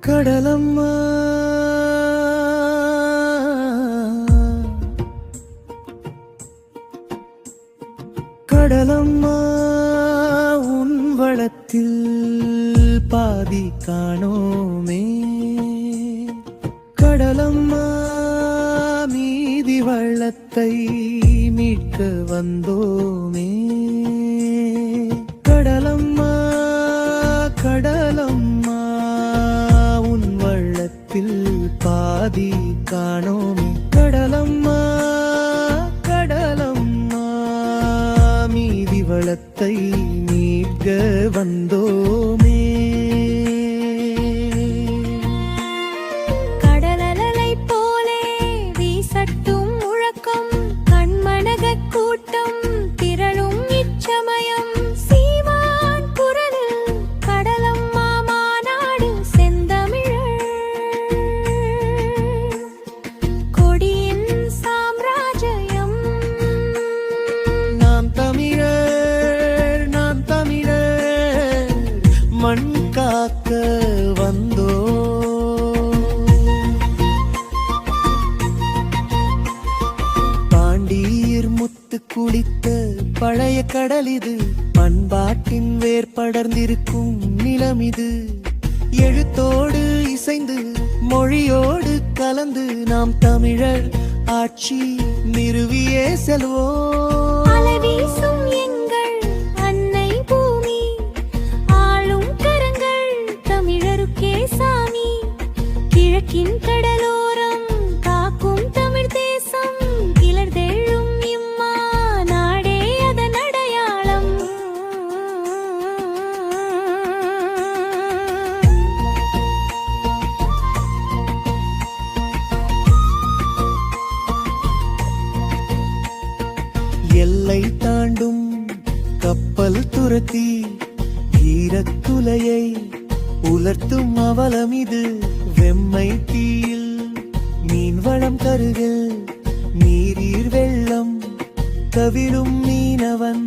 கடலம்மா கடலம்மா உன் வளத்தில் பாதி காணோமே கடலம்மா மீதி வள்ளத்தை மீட்க வந்தோமே கடலம்மா கடலம்மா உன் வள்ளத்தில் பாதி காணோமே கடலம்மா கடலம்மா மீதி வளத்தை மீட்க வந்தோமே மண் காக்க வந்தோ பாண்டீர் முத்து குளித்த பழைய கடல் இது பண்பாட்டின் வேர் படர்ந்திருக்கும் நிலம் இது எழுத்தோடு இசைந்து மொழியோடு கலந்து நாம் தமிழர் ஆட்சி நிறுவியே செல்வோம் கடலோரம் காக்கும் தமிழ் தேசம் கிளர்தெழும் இம்மா நாடே அதன் அடையாளம் எல்லை தாண்டும் கப்பல் துரத்தி ஈரத்துலையை உலர்த்தும் அவலம் இது வெம்மை தீயில் மீன் வளம் தருகில் நீரீர் வெள்ளம் கவிழும் மீனவன்